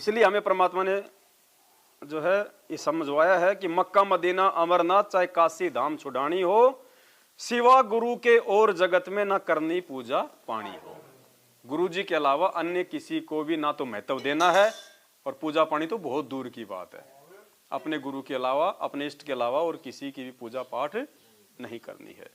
इसलिए हमें परमात्मा ने जो है ये समझवाया है कि मक्का मदीना अमरनाथ चाहे काशी धाम छुड़ानी हो, सिवा गुरु के और जगत में ना करनी पूजा पानी हो। गुरु जी के अलावा अन्य किसी को भी ना तो महत्व देना है, और पूजा पानी तो बहुत दूर की बात है। अपने गुरु के अलावा, अपने इष्ट के अलावा और किसी की भी पूजा पाठ नहीं करनी है।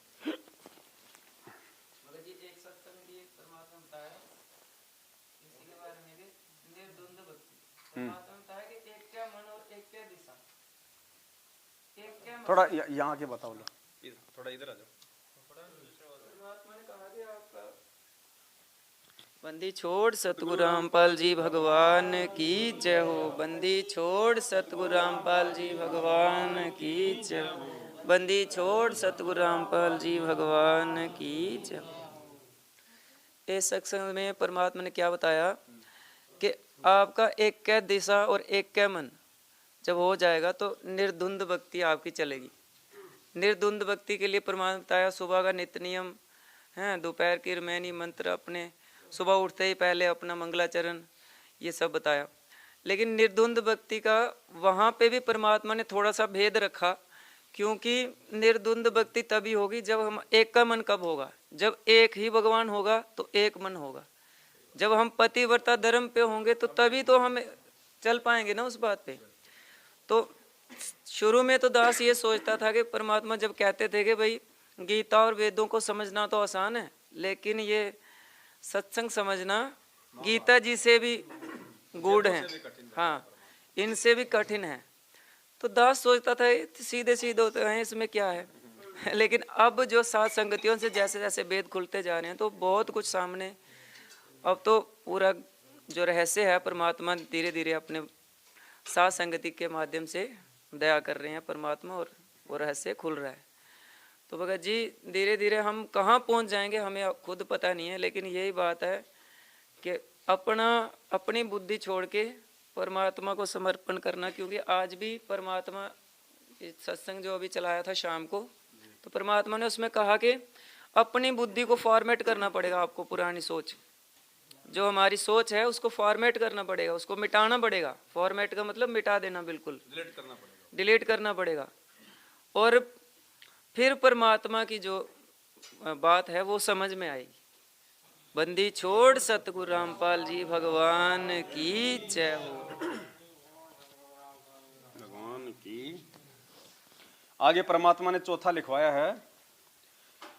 थोड़ा यहाँ के बताओ, थोड़ा इधर आ जाओ। बंदी छोड़ सतगुरु रामपाल जी भगवान की जय हो। बंदी छोड़ सतगुरु रामपाल जी भगवान की जय हो। बंदी छोड़ सतगुरु रामपाल जी भगवान की जय हो। इस सत्संग में परमात्मा ने क्या बताया कि आपका एक कै दिशा और एक कै मन जब हो जाएगा तो निर्द्वंद भक्ति आपकी चलेगी। निर्द्वंद भक्ति के लिए परमात्मा बताया सुबह का नित्य नियम है, दोपहर की रमैनी मंत्र, अपने सुबह उठते ही पहले अपना मंगलाचरण, ये सब बताया। लेकिन निर्द्वंद भक्ति का वहाँ पे भी परमात्मा ने थोड़ा सा भेद रखा, क्योंकि निर्द्वंद भक्ति तभी होगी जब हम एक का मन कब होगा, जब एक ही भगवान होगा तो एक मन होगा। जब हम पतिव्रता धर्म पे होंगे तो तभी तो हम चल पाएंगे ना उस बात पे। तो शुरू में तो दास ये सोचता था कि परमात्मा जब कहते थे कि भाई गीता और वेदों को समझना तो आसान है, लेकिन ये सत्संग समझना गीता जी से भी गूढ़ है, हाँ इनसे भी कठिन है। तो दास सोचता था सीधे सीधे होते हैं, इसमें क्या है। लेकिन अब जो सात संगतियों से जैसे जैसे वेद खुलते जा रहे हैं तो बहुत कुछ सामने, अब तो पूरा जो रहस्य है परमात्मा धीरे धीरे अपने सात संगति के माध्यम से दया कर रहे हैं परमात्मा, और वो रहस्य खुल रहा है। तो भगत जी धीरे धीरे हम कहाँ पहुँच जाएंगे हमें खुद पता नहीं है, लेकिन यही बात है कि अपनी बुद्धि छोड़ के परमात्मा को समर्पण करना। क्योंकि आज भी परमात्मा सत्संग जो अभी चलाया था शाम को, तो परमात्मा ने उसमें कहा कि अपनी बुद्धि को फॉर्मेट करना पड़ेगा आपको। पुरानी सोच, जो हमारी सोच है उसको फॉर्मेट करना पड़ेगा, उसको मिटाना पड़ेगा। फॉर्मेट का मतलब मिटा देना, बिल्कुल डिलीट करना पड़ेगा। और फिर परमात्मा की जो बात है वो समझ में आएगी। बंदी छोड़ सतगुरु रामपाल जी भगवान की जय हो। भगवान की। आगे परमात्मा ने चौथा लिखवाया है,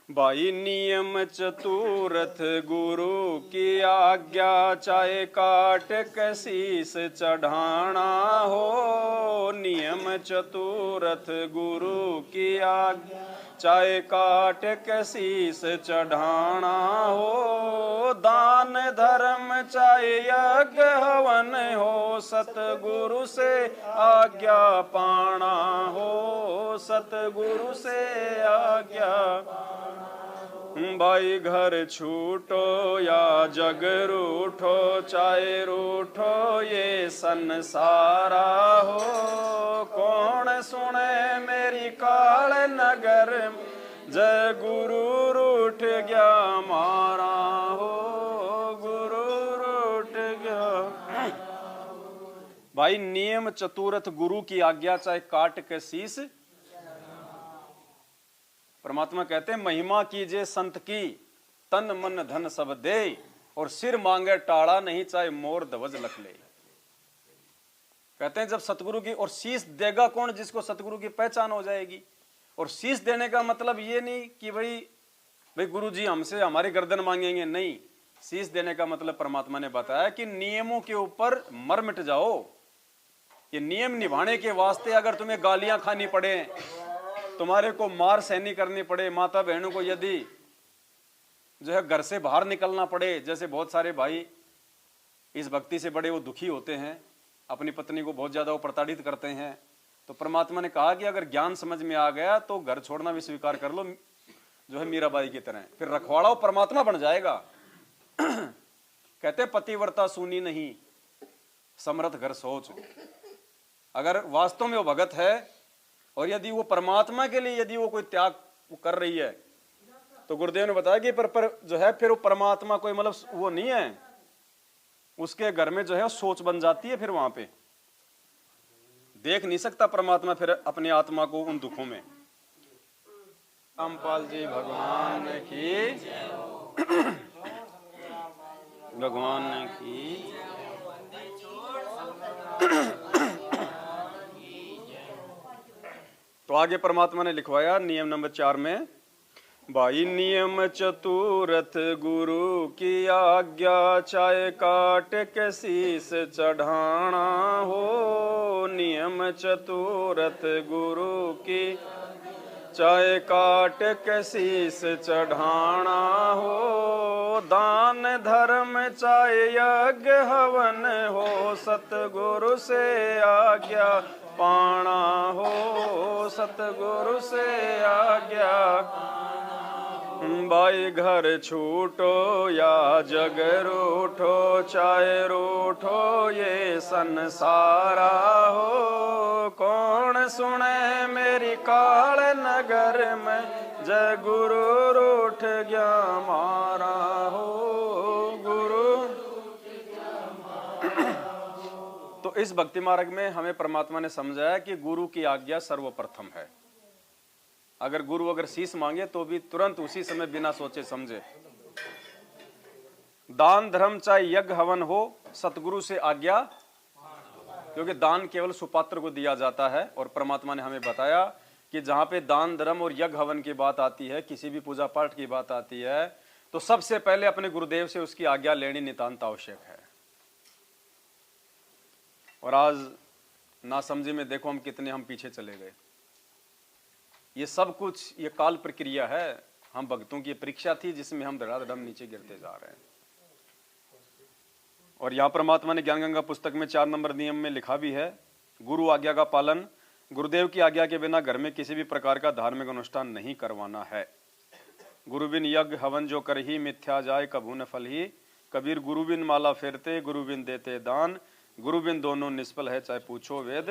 भाई नियम चतुरथ गुरु की आज्ञा, चाहे काट के शीस चढ़ाना हो। नियम चतुरथ गुरु की आज्ञा, चाहे काट के शीस चढ़ाना हो। दान धर्म चाहे यज्ञ हवन हो, सतगुरु से आज्ञा पाना हो। सतगुरु से आज्ञा। भाई घर छूटो या जग रूठो, चाहे रूठो ये संसारा हो। कौन सुने मेरी काल नगर, जय गुरु रूठ गया मारा हो। गुरु रूठ गया। भाई नियम चतुरथ गुरु की आज्ञा, चाहे काट के शीस। परमात्मा कहते हैं महिमा कीजिए संत की, तन मन धन सब दे, और सिर मांगे टाड़ा नहीं, चाहे मोर ध्वज लख ले। कहते हैं जब सतगुरु की, और शीश देगा कौन, जिसको सतगुरु की पहचान हो जाएगी। और शीश देने का मतलब ये नहीं कि भाई गुरु जी हमसे हमारी गर्दन मांगेंगे, नहीं। शीश देने का मतलब परमात्मा ने बताया कि नियमों के ऊपर मर मिट जाओ। ये नियम निभाने के वास्ते अगर तुम्हें गालियां खानी पड़े, तुम्हारे को मार सहनी करनी पड़े, माता बहनों को यदि जो है घर से बाहर निकलना पड़े, जैसे बहुत सारे भाई इस भक्ति से बड़े वो दुखी होते हैं, अपनी पत्नी को बहुत ज्यादा वो प्रताड़ित करते हैं, तो परमात्मा ने कहा कि अगर ज्ञान समझ में आ गया तो घर छोड़ना भी स्वीकार कर लो, जो है मीराबाई की तरह, फिर रखवाड़ा परमात्मा बन जाएगा। कहते पतिव्रता सुनी नहीं, समर्थ घर सोच। अगर वास्तव में वो भगत है और यदि वो परमात्मा के लिए यदि वो कोई त्याग वो कर रही है, तो गुरुदेव ने बताया कि पर जो है फिर वो परमात्मा कोई मतलब वो नहीं है, उसके घर में जो है सोच बन जाती है, फिर वहां पे देख नहीं सकता परमात्मा फिर अपनी आत्मा को उन दुखों में। रामपाल जी भगवान की, भगवान की। तो आगे परमात्मा ने लिखवाया नियम नंबर 4 में, भाई नियम चतुरथ गुरु की आज्ञा, चाहे काट के शीस चढ़ाना हो। नियम चतुरथ गुरु की, चाहे काट के शीस चढ़ाना हो। दान धर्म चाहे यज्ञ हवन हो, सतगुरु से आज्ञा पाना हो। सतगुरु से आज्ञा, भाई घर छूटो या जग रूठो, चाहे रूठो ये संसारा हो। कौन सुने मेरी काल नगर में, जय गुरु रूठ गया मारा हो। गुरु तो इस भक्ति मार्ग में हमें परमात्मा ने समझाया कि गुरु की आज्ञा सर्वप्रथम है। अगर गुरु अगर शीश मांगे तो भी तुरंत उसी समय बिना सोचे समझे। दान धर्म चाहे यज्ञ हवन हो, सतगुरु से आज्ञा, क्योंकि दान केवल सुपात्र को दिया जाता है। और परमात्मा ने हमें बताया कि जहां पे दान धर्म और यज्ञ हवन की बात आती है, किसी भी पूजा पाठ की बात आती है, तो सबसे पहले अपने गुरुदेव से उसकी आज्ञा लेनी नितांत आवश्यक है। और आज नासमझी में देखो हम कितने हम पीछे चले गए। ये सब कुछ ये काल प्रक्रिया है। हम भक्तों की परीक्षा थी जिसमें हम धड़ाधड़ नीचे गिरते जा रहे हैं। और यहाँ परमात्मा ने ज्ञान गंगा पुस्तक में 4 नंबर नियम में लिखा भी है, गुरु आज्ञा का पालन, गुरुदेव की आज्ञा के बिना घर में किसी भी प्रकार का धार्मिक अनुष्ठान नहीं करवाना है। गुरु बिन यज्ञ हवन जो कर ही मिथ्या जाए, कभू न फल ही। कबीर गुरु बिन माला फेरते, गुरु बिन देते दान, गुरु बिन दोनों निष्फल है, चाहे पूछो वेद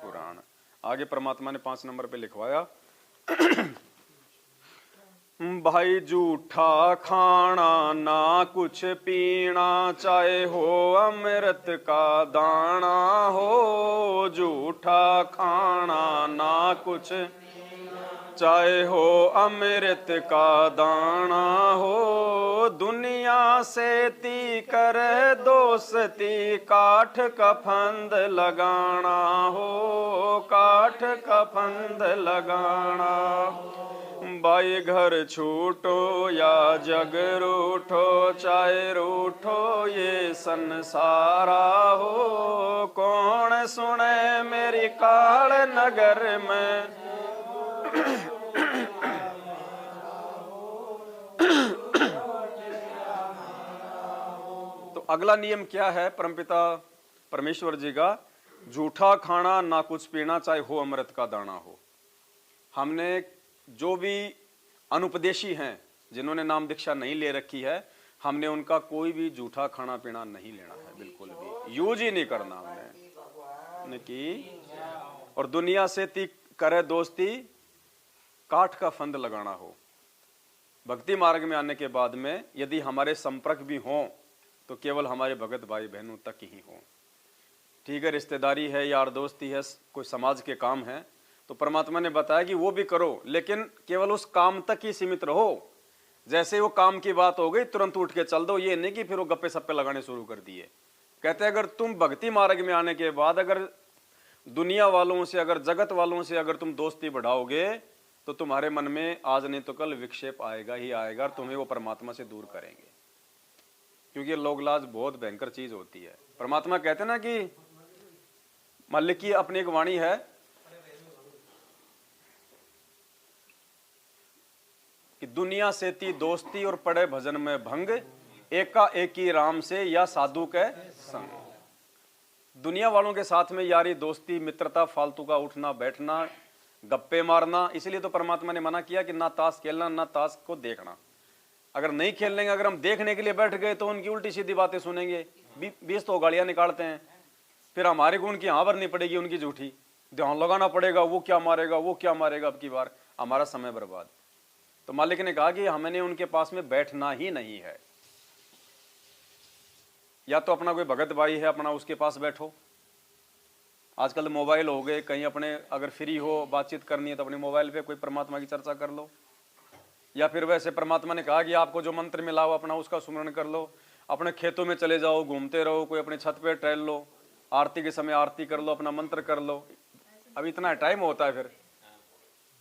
पुराण। आगे परमात्मा ने 5 नंबर पे लिखवाया, भाई जूठा खाना ना कुछ पीना, चाहे हो अमृत का दाना हो। जूठा खाना ना कुछ, चाहे हो अमृत का दाना हो। दुनिया से ती कर दोस्ती, काठ का फंद लगाना हो। काठ का फंद लगाना, भाई घर छूटो या जग रूठो, चाहे रूठो ये संसारा हो। कौन सुने मेरी काल नगर में, तो अगला नियम क्या है परमपिता परमेश्वर जी का, झूठा खाना ना कुछ पीना, चाहे हो अमृत का दाना हो। हमने जो भी अनुपदेशी हैं, जिन्होंने नाम दीक्षा नहीं ले रखी है, हमने उनका कोई भी झूठा खाना पीना नहीं लेना है, बिल्कुल भी यूज ही नहीं करना हमने की। और दुनिया से ती करे दोस्ती, काठ का फंद लगाना हो। भक्ति मार्ग में आने के बाद में यदि हमारे संपर्क भी हों तो केवल हमारे भगत भाई बहनों तक ही हों। ठीक है, रिश्तेदारी है, यार दोस्ती है, कोई समाज के काम है, तो परमात्मा ने बताया कि वो भी करो, लेकिन केवल उस काम तक ही सीमित रहो। जैसे वो काम की बात हो गई तुरंत उठ के चल दो, ये नहीं कि फिर वो गप्पे सप्पे लगाने शुरू कर दिए। कहते हैं अगर तुम भक्ति मार्ग में आने के बाद अगर दुनिया वालों से, अगर जगत वालों से अगर तुम दोस्ती बढ़ाओगे तो तुम्हारे मन में आज नहीं तो कल विक्षेप आएगा ही आएगा, और तुम्हें वो परमात्मा से दूर करेंगे। क्योंकि लोगलाज बहुत भयंकर चीज होती है। परमात्मा कहते हैं ना कि मालिक की अपनी एक वाणी है कि दुनिया से ती दोस्ती और पड़े भजन में भंग, एका एकी राम से या साधु के संग। दुनिया वालों के साथ में यारी दोस्ती मित्रता, फालतू का उठना बैठना, गप्पे मारना, इसलिए तो परमात्मा ने मना किया कि ना ताश खेलना ना ताश को देखना। अगर नहीं खेल लेंगे, अगर हम देखने के लिए बैठ गए तो उनकी उल्टी सीधी बातें सुनेंगे, 20 तो गालियां निकालते हैं, फिर हमारे को उनकी हाँ भरनी पड़ेगी, उनकी झूठी ध्यान लगाना पड़ेगा, वो क्या मारेगा वो क्या मारेगा, अब की बार हमारा समय बर्बाद। तो मालिक ने कहा कि हमने उनके पास में बैठना ही नहीं है। या तो अपना कोई भगत भाई है अपना उसके पास बैठो, आजकल मोबाइल हो गए, कहीं अपने अगर फ्री हो बातचीत करनी है तो अपने मोबाइल पे कोई परमात्मा की चर्चा कर लो, या फिर वैसे परमात्मा ने कहा कि आपको जो मंत्र मिला हो अपना उसका सुमरण कर लो, अपने खेतों में चले जाओ, घूमते रहो, कोई अपने छत पे टहल लो, आरती के समय आरती कर लो, अपना मंत्र कर लो। अब इतना टाइम होता है, फिर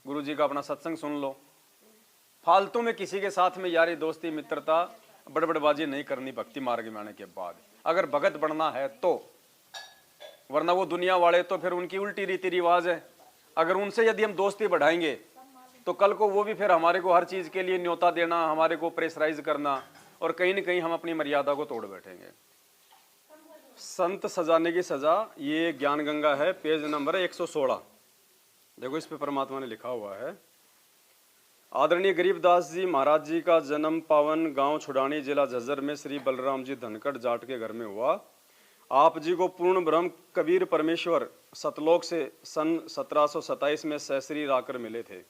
गुरु जी का अपना सत्संग सुन लो। फालतू में किसी के साथ में यारी दोस्ती मित्रता बड़बड़बाजी नहीं करनी भक्ति मार्ग में आने के बाद, अगर भगत बनना है तो। वरना वो दुनिया वाले तो फिर उनकी उल्टी रीति रिवाज है, अगर उनसे यदि हम दोस्ती बढ़ाएंगे तो कल को वो भी फिर हमारे को हर चीज के लिए न्योता देना, हमारे को प्रेशराइज करना, और कहीं न कहीं हम अपनी मर्यादा को तोड़ बैठेंगे। संत सजाने की सजा, ये ज्ञान गंगा है, पेज नंबर 116। देखो इस पे परमात्मा ने लिखा हुआ है, आदरणीय गरीबदास जी महाराज जी का जन्म पावन गांव छुड़ानी जिला झज्जर में श्री बलराम जी धनखड़ जाट के घर में हुआ। आप जी को पूर्ण ब्रह्म कबीर परमेश्वर सतलोक से सन 1727 में सहश्री आकर मिले थे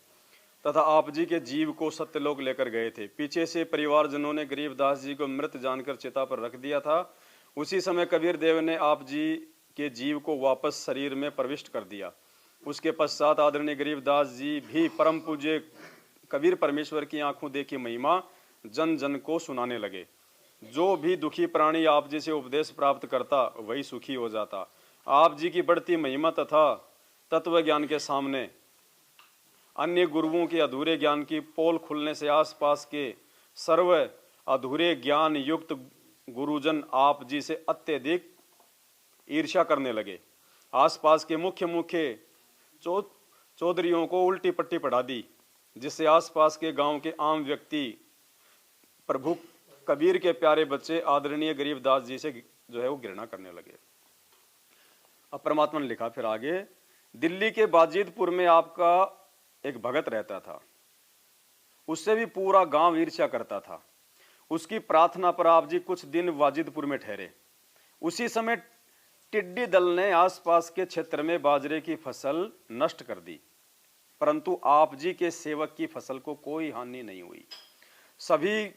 तथा आप जी के जीव को सत्यलोक लेकर गए थे। पीछे से परिवारजनों ने गरीबदास जी को मृत जानकर चिता पर रख दिया था। उसी समय कबीर देव ने आप जी के जीव को वापस शरीर में प्रविष्ट कर दिया। उसके पश्चात आदरणीय गरीबदास जी भी परम पूज्य कबीर परमेश्वर की आंखों देखी महिमा जन जन को सुनाने लगे। जो भी दुखी प्राणी आप जी से उपदेश प्राप्त करता वही सुखी हो जाता। आप जी की बढ़ती महिमा तथा तत्व ज्ञान के सामने अन्य गुरुओं के अधूरे ज्ञान की पोल खुलने से आसपास के सर्व अधूरे ज्ञान युक्त गुरुजन आप जी से अत्यधिक ईर्ष्या करने लगे। आसपास के मुख्य मुख्य चौधरियों को उल्टी पट्टी पढ़ा दी, जिससे आसपास के गांव के आम व्यक्ति प्रभु कबीर के प्यारे बच्चे आदरणीय गरीबदास जी से जो है वो घृणा करने लगे। अब परमात्मा ने लिखा फिर आगे, दिल्ली के बाजिदपुर में आपका एक भगत रहता था, उससे भी पूरा गांव ईर्ष्या करता था। उसकी प्रार्थना पर आप जी कुछ दिन वाजिदपुर में ठहरे। उसी समय टिड्डी दल ने आसपास के क्षेत्र में बाजरे की फसल नष्ट कर दी, परंतु आप जी के सेवक की फसल को कोई हानि नहीं हुई। सभी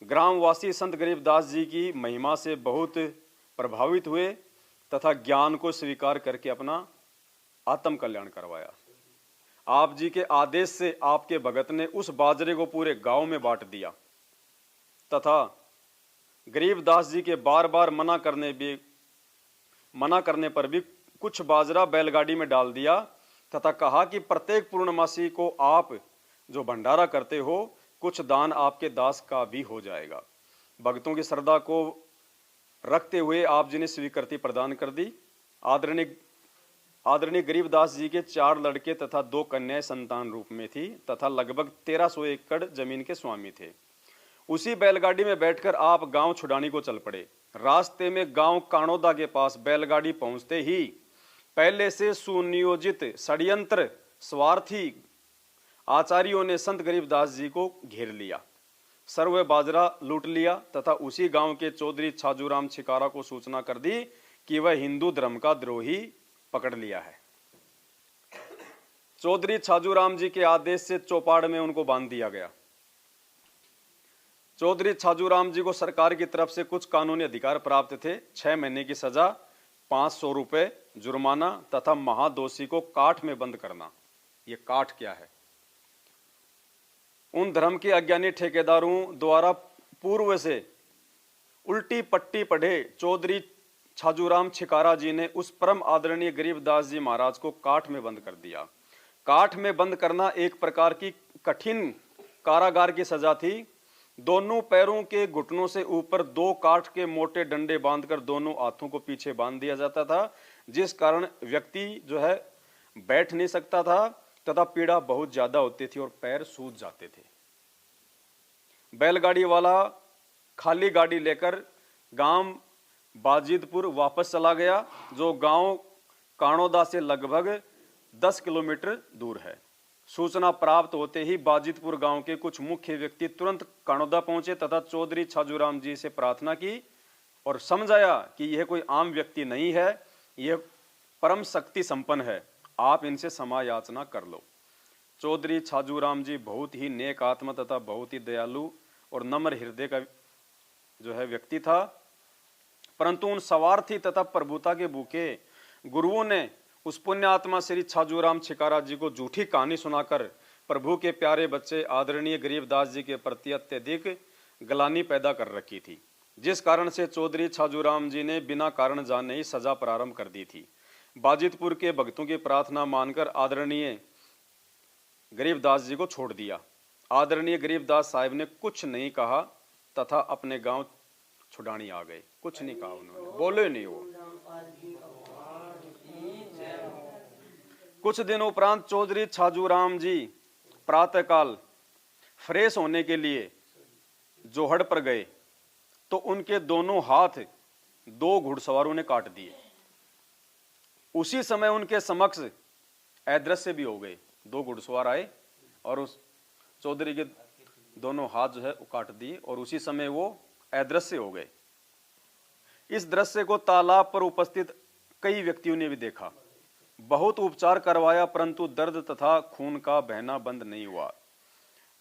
ग्रामवासी संत गरीबदास जी की महिमा से बहुत प्रभावित हुए तथा ज्ञान को स्वीकार करके अपना आत्म कल्याण करवाया। आप जी के आदेश से आपके भगत ने उस बाजरे को पूरे गांव में बांट दिया तथा गरीबदास जी के बार बार मना करने पर भी कुछ बाजरा बैलगाड़ी में डाल दिया तथा कहा कि प्रत्येक पूर्णमासी को आप जो भंडारा करते हो कुछ दान आपके दास का भी हो जाएगा। भक्तों की श्रद्धा को रखते हुए आप जी ने स्वीकृति प्रदान कर दी। आदरणीय गरीबदास जी के 4 लड़के तथा 2 कन्याएं संतान रूप में थी तथा लगभग 1300 एकड़ जमीन के स्वामी थे। उसी बैलगाड़ी में बैठकर आप गांव छुड़ानी को चल पड़े। रास्ते में गांव काणोदा के पास बैलगाड़ी पहुंचते ही पहले से सुनियोजित षड्यंत्र स्वार्थी आचार्यों ने संत गरीबदास जी को घेर लिया, सर्व बाजरा लूट लिया तथा उसी गांव के चौधरी छाजूराम छिकारा को सूचना कर दी कि वह हिंदू धर्म का द्रोही पकड़ लिया है। चौधरी छाजूराम जी के आदेश से चौपाड़ में उनको बांध दिया गया। चौधरी छाजूराम जी को सरकार की तरफ से कुछ कानूनी अधिकार प्राप्त थे। 6 महीने की सजा, 500 रुपए जुर्माना तथा महादोषी को काठ में बंद करना। ये काठ क्या है? उन धर्म के अज्ञानी ठेकेदारों द्वारा पूर्व से उल्टी पट्टी पढ़े चौधरी छाजूराम छिकारा जी ने उस परम आदरणीय गरीबदास जी महाराज को काठ में बंद कर दिया। काठ में बंद करना एक प्रकार की कठिन कारागार की सजा थी। दोनों पैरों के घुटनों से ऊपर 2 काठ के मोटे डंडे बांधकर दोनों हाथों को पीछे बांध दिया जाता था, जिस कारण व्यक्ति जो है बैठ नहीं सकता था तथा पीड़ा बहुत ज्यादा होती थी और पैर सूज जाते थे। बैलगाड़ी वाला खाली गाड़ी लेकर गांव बाजिदपुर वापस चला गया, जो गांव काणोदा से लगभग 10 किलोमीटर दूर है। सूचना प्राप्त होते ही बाजिदपुर गांव के कुछ मुख्य व्यक्ति तुरंत काणोदा पहुंचे तथा चौधरी छाजूराम जी से प्रार्थना की और समझाया कि यह कोई आम व्यक्ति नहीं है, यह परम शक्ति संपन्न है, आप इनसे क्षमा याचना कर लो। चौधरी छाजूराम जी बहुत ही नेक आत्मा तथा बहुत ही दयालु और नम्र हृदय का जो है व्यक्ति था। परंतु उन स्वार्थी तथा प्रभुता के भूखे गुरुओं ने उस पुण्यात्मा श्री छाजूराम छिकारा जी को झूठी कहानी सुनाकर प्रभु के प्यारे बच्चे आदरणीय गरीबदास जी के प्रति अत्यधिक गलानी पैदा कर रखी थी, जिस कारण से चौधरी छाजूराम जी ने बिना कारण जाने ही सजा प्रारंभ कर दी थी। बाजितपुर के भक्तों की प्रार्थना मानकर आदरणीय गरीबदास जी को छोड़ दिया। आदरणीय गरीबदास साहिब ने कुछ नहीं कहा तथा अपने गांव छुड़ानी आ गए। कुछ नहीं कहा उन्होंने, बोले नहीं वो। कुछ दिन उपरांत चौधरी छाजूराम जी प्रातःकाल फ्रेश होने के लिए जोहड़ पर गए तो उनके दोनों हाथ दो घुड़सवारों ने काट दिए। उसी समय उनके समक्ष अदृश्य भी हो गए। दो घुड़सवार आए और उस चौधरी के दोनों हाथ जो है वो काट दिए और उसी समय वो अदृश्य हो गए। इस दृश्य को तालाब पर उपस्थित कई व्यक्तियों ने भी देखा। बहुत उपचार करवाया परंतु दर्द तथा खून का बहना बंद नहीं हुआ।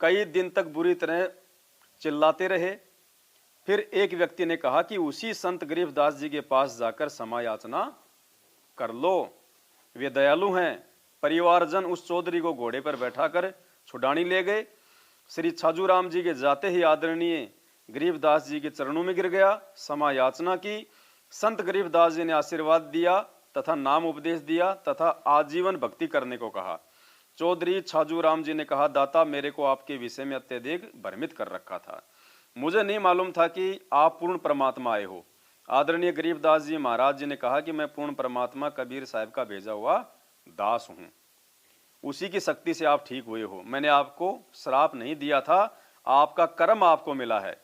कई दिन तक बुरी तरह चिल्लाते रहे। फिर एक व्यक्ति ने कहा कि उसी संत गरीबदास जी के पास जाकर क्षमा याचना कर लो, वे दयालु हैं। परिवारजन उस चौधरी को घोड़े पर बैठाकर छुड़ानी ले गए। श्री छाजूराम जी के जाते ही आदरणीय गरीबदास जी के चरणों में गिर गया, क्षमा याचना की। संत गरीबदास जी ने आशीर्वाद दिया तथा नाम उपदेश दिया तथा आजीवन भक्ति करने को कहा। चौधरी छाजूराम जी ने कहा, दाता मेरे को आपके विषय में अत्यधिक भ्रमित कर रखा था, मुझे नहीं मालूम था कि आप पूर्ण परमात्मा आए हो। आदरणीय गरीबदास जी महाराज जी ने कहा कि मैं पूर्ण परमात्मा कबीर साहब का भेजा हुआ दास हूँ, उसी की शक्ति से आप ठीक हुए हो। मैंने आपको श्राप नहीं दिया था, आपका कर्म आपको मिला है।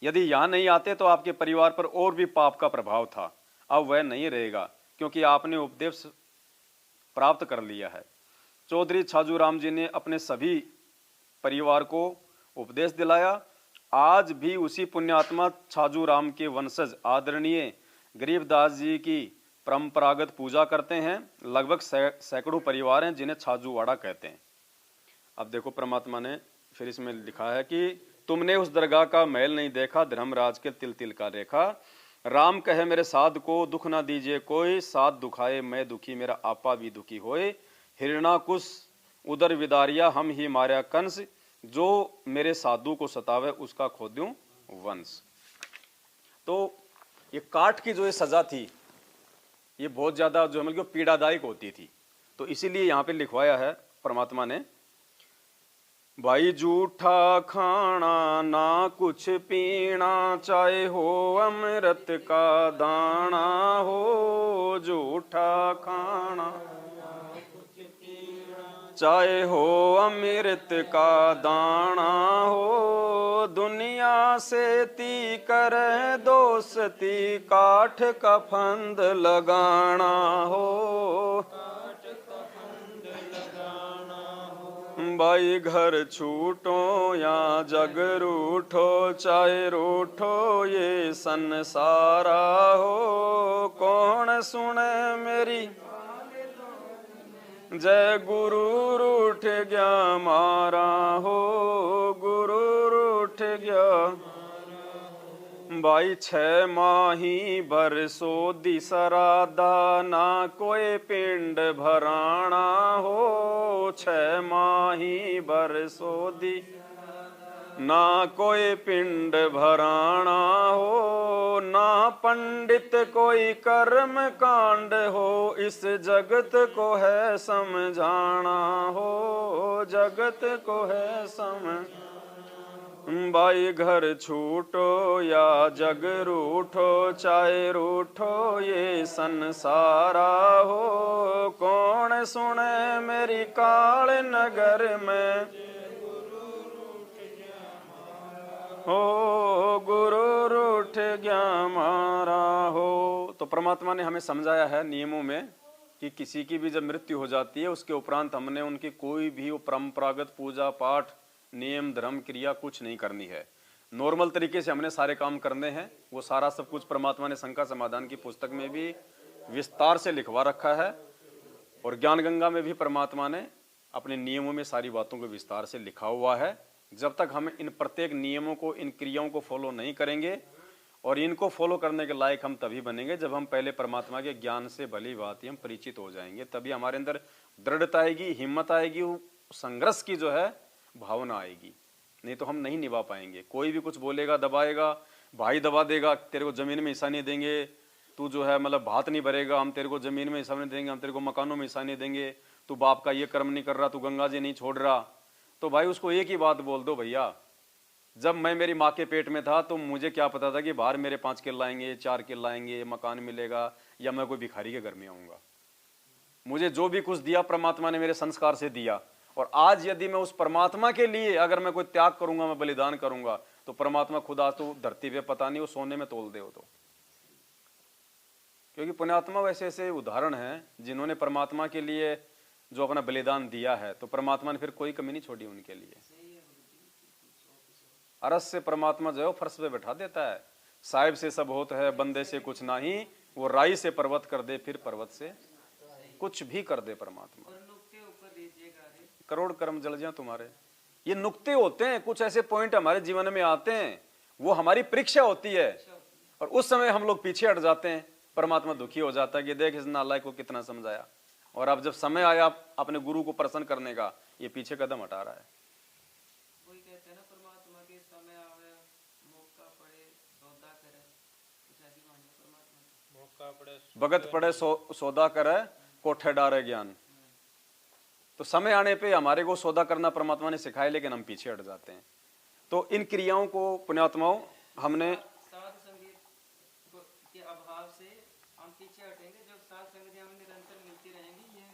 यदि यहाँ नहीं आते तो आपके परिवार पर और भी पाप का प्रभाव था, अब वह नहीं रहेगा क्योंकि आपने उपदेश प्राप्त कर लिया है। चौधरी छाजूराम जी ने अपने सभी परिवार को उपदेश दिलाया। आज भी उसी पुण्यात्मा छाजूराम के वंशज आदरणीय गरीबदास जी की परंपरागत पूजा करते हैं। लगभग सैकड़ों परिवार हैं जिन्हें छाजूवाड़ा कहते हैं। अब देखो परमात्मा ने फिर इसमें लिखा है कि तुमने उस दरगाह का महल नहीं देखा, धर्मराज के तिल तिल का देखा। राम कहे मेरे साध को दुख ना दीजिए कोई, साथ दुखाए मैं दुखी मेरा आपा भी दुखी होए। हिरणाकुश उदर विदारिया हम ही मार्या कंस, जो मेरे साधु को सतावे उसका खो दूं वंश। तो ये काट की जो ये सजा थी ये बहुत ज्यादा जो मतलब पीड़ादायक होती थी, तो इसीलिए यहाँ पे लिखवाया है परमात्मा ने, भाई जूठा खाना ना कुछ पीना, चाहे हो अमृत का दाना हो। जूठा खाना चाहे हो अमृत का दाना हो। दुनिया से ती कर दोस्ती, काठ का फंद लगाना हो। भाई घर छूटो या जग रूठो, चाहे रूठो ये संसारा हो। कौन सुने मेरी जय गुरु रूठ गया मारा हो। गुरु रूठ गया भाई 6 माही बरसो दिसरादा, ना कोई पिंड भराना हो। 6 माही बरसो दी ना कोई पिंड भराना हो। ना पंडित कोई कर्म कांड हो, इस जगत को है समझाना हो। जगत को है समझ भाई घर छूटो या जग रूठो, चाहे रूठो ये संसारा हो। कौन सुने मेरी काल नगर में हो। गुरु रूठ गया मारा हो। तो परमात्मा ने हमें समझाया है नियमों में कि किसी की भी जब मृत्यु हो जाती है उसके उपरांत हमने उनकी कोई भी वो परंपरागत पूजा पाठ नियम धर्म क्रिया कुछ नहीं करनी है। नॉर्मल तरीके से हमने सारे काम करने हैं। वो सारा सब कुछ परमात्मा ने शंका समाधान की पुस्तक में भी विस्तार से लिखवा रखा है और ज्ञान गंगा में भी परमात्मा ने अपने नियमों में सारी बातों को विस्तार से लिखा हुआ है। जब तक हम इन प्रत्येक नियमों को इन क्रियाओं को फॉलो नहीं करेंगे और इनको फॉलो करने के लायक हम तभी बनेंगे जब हम पहले परमात्मा के ज्ञान से भली भांति हम परिचित हो जाएंगे। तभी हमारे अंदर दृढ़ता आएगी, हिम्मत आएगी, संघर्ष की जो है भावना आएगी। नहीं तो हम नहीं निभा पाएंगे। कोई भी कुछ बोलेगा, दबाएगा, भाई दबा देगा, तेरे को जमीन में हिस्सा नहीं देंगे, तू जो है मतलब भात नहीं भरेगा, हम तेरे को जमीन में हिस्सा नहीं देंगे, हम तेरे को मकानों में हिस्सा नहीं देंगे, तू बाप का ये कर्म नहीं कर रहा, तू गंगा जी नहीं छोड़ रहा। तो भाई उसको एक ही बात बोल दो, भैया जब मैं मेरी माँ के पेट में था तो मुझे क्या पता था कि बाहर मेरे 5 किल लाएंगे, 4 किल लाएंगे, मकान मिलेगा, या मैं कोई भिखारी के घर में आऊंगा। मुझे जो भी कुछ दिया परमात्मा ने मेरे संस्कार से दिया। और आज यदि मैं उस परमात्मा के लिए अगर मैं कोई त्याग करूंगा, मैं बलिदान करूंगा, तो परमात्मा खुद आज तो धरती पे पता नहीं वो सोने में तोल दे हो। तो क्योंकि पुण्यात्मा वैसे ऐसे उदाहरण हैं जिन्होंने परमात्मा के लिए जो अपना बलिदान दिया है, तो परमात्मा ने फिर कोई कमी नहीं छोड़ी उनके लिए। अरस से परमात्मा जो है फर्श पे बैठा देता है। साहिब से सब होता है, बंदे से कुछ नहीं, वो राई से पर्वत कर दे, फिर पर्वत से कुछ भी कर दे परमात्मा। करोड़ कर्म जल जाए तुम्हारे। ये नुक्ते होते हैं, कुछ ऐसे पॉइंट हमारे जीवन में आते हैं, वो हमारी परीक्षा होती है, और उस समय हम लोग पीछे हट जाते हैं। परमात्मा दुखी हो जाता है कि देख इस नालायक को कितना समझाया, और अब जब समय आया अपने गुरु को प्रसन्न करने का, ये पीछे कदम हटा रहा है। कोई कहते हैं ना परमात्मा के समय आवे मौका पड़े सौदा करे, कुछ ऐसी माने परमात्मा मौका पड़े भगत पड़े सौदा करे, कोठे डारे ज्ञान। तो समय आने पे हमारे को सौदा करना परमात्मा ने सिखाया, लेकिन हम पीछे हट जाते हैं। तो इन क्रियाओं को पुण्यात्माओं हमने साध संगीत के अभाव से हम पीछे हटेंगे। जब साध संगत हमें निरंतर मिलती रहेंगी,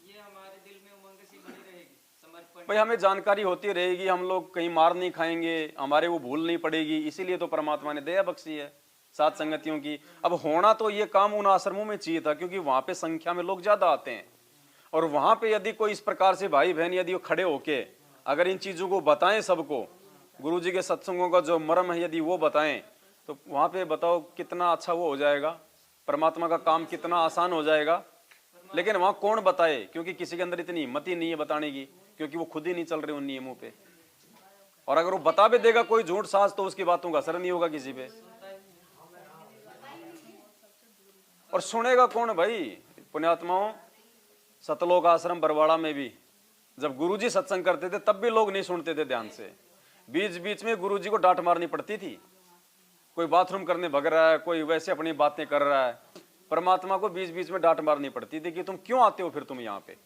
ये हमारे दिल में उमंग सी बनी रहेगी, समर्पण। भाई हमें जानकारी होती रहेगी, हम लोग कहीं मार नहीं खाएंगे, हमारे वो भूल नहीं पड़ेगी। इसीलिए तो परमात्मा ने दया बख्शी है साध संगतियों की। अब होना तो ये काम उन आश्रमों में चाहिए था, क्योंकि वहां पे संख्या में लोग ज्यादा आते हैं, और वहां पे यदि कोई इस प्रकार से भाई बहन यदि वो खड़े होके अगर इन चीजों को बताएं सबको, गुरु जी के सत्संगों का जो मर्म है यदि वो बताएं, तो वहां पे बताओ कितना अच्छा वो हो जाएगा, परमात्मा का काम कितना आसान हो जाएगा। लेकिन वहां कौन बताए, क्योंकि किसी के अंदर इतनी हिम्मत ही नहीं है बताने की, क्योंकि वो खुद ही नहीं चल रहे उन नियमों पे। और अगर वो बता भी देगा कोई झूठ साज, तो उसकी बातों का असर नहीं होगा किसी पे। और सुनेगा कौन भाई पुण्यात्माओं। सतलोक आश्रम बरवाड़ा में भी जब गुरुजी सत्संग करते थे तब भी लोग नहीं सुनते थे ध्यान से। बीच बीच में गुरुजी को डांट मारनी पड़ती थी। कोई बाथरूम करने भग रहा है, कोई वैसे अपनी बातें कर रहा है, परमात्मा को बीच बीच में डांट मारनी पड़ती थी कि तुम क्यों आते हो फिर तुम यहाँ पे।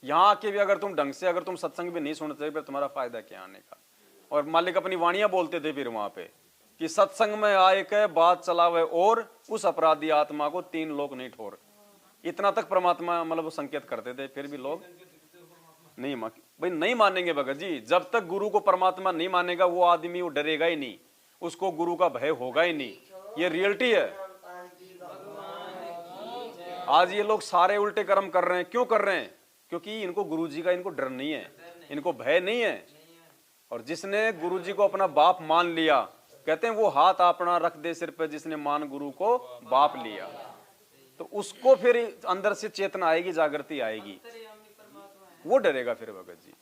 यहाँ आके भी अगर तुम ढंग से अगर तुम सत्संग भी नहीं सुनते फिर तुम्हारा फायदा क्या आने का। और मालिक अपनी वाणियां बोलते थे फिर वहां पे कि सत्संग में आए के बात चलावे और उस अपराधी आत्मा को 3 लोग नहीं ठोर। इतना तक परमात्मा मतलब वो संकेत करते थे, फिर भी लोग नहीं भाई नहीं मानेंगे भगत जी। जब तक गुरु को परमात्मा नहीं मानेगा वो आदमी वो डरेगा ही नहीं, उसको गुरु का भय होगा ही नहीं। ये रियलिटी है। आज ये लोग सारे उल्टे कर्म कर रहे हैं। क्यों कर रहे हैं? क्योंकि इनको गुरु जी का इनको डर नहीं है, इनको भय नहीं है। और जिसने गुरु जी को अपना बाप मान लिया, कहते हैं वो हाथ अपना रख दे सिर पे जिसने मान गुरु को बाप लिया, तो उसको फिर अंदर से चेतना आएगी, जागृति आएगी, वो डरेगा फिर भगत जी।